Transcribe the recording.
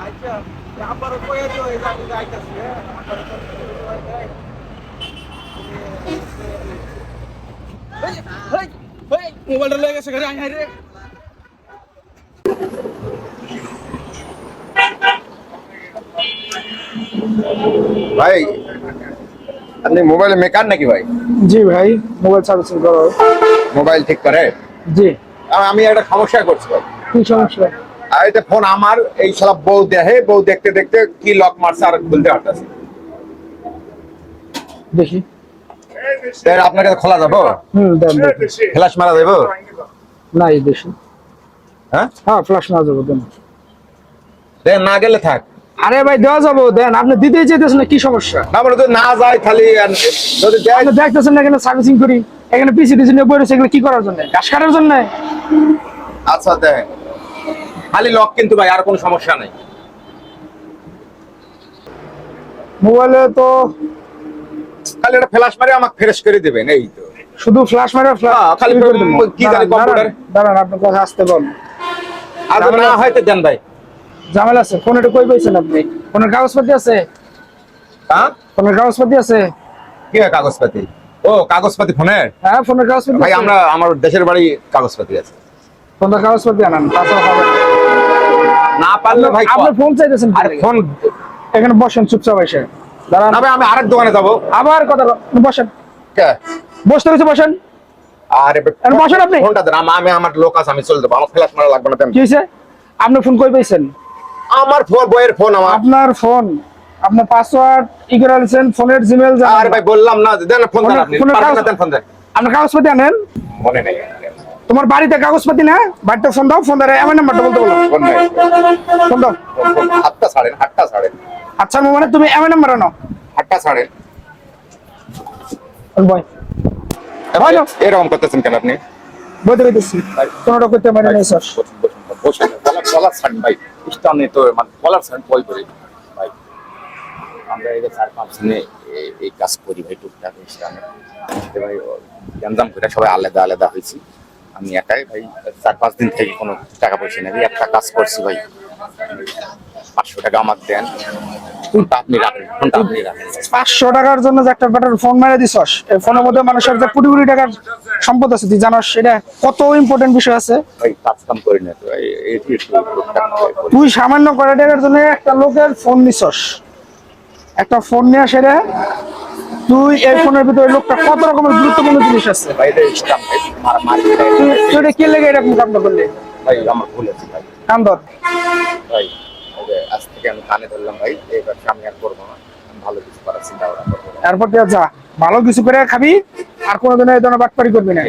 আচ্ছা আমার কয়ে তো এই আমি যাইতাছি মোবাইলটা লেগে গেছে ঘরে আই রে ভাই আপনি মোবাইল মেকার নাকি ভাই? জি ভাই মোবাইল সার্ভিসিং করো মোবাইল ঠিক করে? জি আমি একটা সমস্যা করছি ভাই। কি সমস্যা? আর এটা ফোন আমার এই শালা বউ দেখতে দেখতে কি লক মারছে আর খুলতে পারতেছে। দেখি তাই আপনার কাছে খোলা যাবো? দেন ফ্ল্যাশ মারা যাবো? নাই দেখি হ্যাঁ ফ্ল্যাশ না যাবো দেন দেন না গেলে থাক। আরে ভাই দেওয়া যাবো দেন আপনি দিতেই চাইতেছেন না কি সমস্যা? না মানে যদি না যায় খালি যদি দেয় আপনি দেখতেছেন না এখানে সার্ভিসিং করি এখানে পিসি টিসি নিয়ে বসে এগুলো কি করার জন্য ঘাস কাটার জন্য? আচ্ছা দেন খালি লক কিন্তু ভাই আর কোনো সমস্যা নাই। মোবাইলে তো খালি একটা ফ্ল্যাশ মারে আমাকে ফ্রেশ করে দিবেন এই তো। শুধু ফ্ল্যাশ মারে খালি কি জানি কম্পিউটার দাঁড়ান আপনার কথা আসতে বল আর না হয়তো দেন ভাই। ঝামেলা আছে ফোনটা কই পাইছেন আপনি? ফোনের কাগজপাতি আছে? হ্যাঁ ফোনের কাগজপাতি আছে? কি কাগজপাতি? ও কাগজপাতি ফোনের? হ্যাঁ ফোনের কাগজপাতি ভাই আমরা আমার দেশের বাড়ি কাগজপাতি আছে। ফোনের কাগজপাতি আনান তাছাড়া হবে না পারলে ভাই আপনি ফোন চাইতেছেন আর ফোন এখানে বসেন চুপচাপ এসে দাঁড়ান। না ভাই আমি আরেক দোকানে যাবো। আবার কথা বসেন কে বসতে রয়েছে বসেন। আরে বসেন আপনি ফোনটা দেন আমি আমার লোক আছে আমি চলে যাবো আমার ফ্ল্যাশ মারা লাগবে না। কি হয়েছে? আপনি ফোন কই পাইছেন? আমার ফোন বইয়ের ফোন আমার। আপনার ফোন আপনার পাসওয়ার্ড ই করে আনছেন ফোনের জিমেইল জানেন? আরে ভাই বললাম না দেন ফোন দেন আপনি পারবেন না দেন ফোন দেন। আপনার কাগজপাতি আনেন? মনে নেই তোমার বাড়িতে কাগজপাতি না? বাড়িতে ফোন দাও ফোন ধরে আমার নাম্বারটা বলতে বলো ফোন নাই ফোন দাও। হাতটা ছাড়েন আচ্ছা মানে তুমি এমন নাম্বার আনো হাতটা ছাড়েন। বয় এরকম করতেছেন কেন আপনি? বইতে বইতেছি কোনটা করতে মানে নাই স্যার বসেন কলার ছাড়েন ভাই স্টানে তো মানে কলার ছাড়েন বই করে ভাই আমরা এই 4-5 দিনে এই কাজ করি ভাই টুকটাক স্টানে ভাই গ্যাঞ্জাম করে সবাই আলাদা আলাদা হয়েছি আমি একাই ভাই 4-5 দিন থেকে কোনো টাকা পয়সা নেই একটা কাজ করছি ভাই 500 টাকা আমাকে দেন ফোনটা আপনি রাখেন 500 টাকার জন্য যে একটা ব্যাটার ফোন মেরে দিছস এই ফোনের মধ্যে মানুষের যে কোটি কোটি টাকার সম্পদ আছে তুই জানাস এটা কত ইম্পর্টেন্ট বিষয় আছে? ভাই কাজ কাম করি না তো একটু তুই সামান্য কয়টা টাকার জন্য একটা লোকের ফোন নিছস একটা ফোন নিয়ে আসে রে তুই এই ফোনের ভিতরে লোকটা কত রকমের গুরুত্বপূর্ণ জিনিস আছে ভাই এটা স্টাম ভাই মার তুই কি লেগে এরকম কাণ্ড করলি? ভাই আমার ভুল আছে ভাই কান ধর ভাই আজ থেকে আমি কানে ধরলাম ভাই এবার সামনে আর করবো না ভালো কিছু করার চিন্তা ভাবনা করবো এরপর যা ভালো কিছু করে খাবি আর কোনোদিন এই ধরনের বাটপারি করবি না।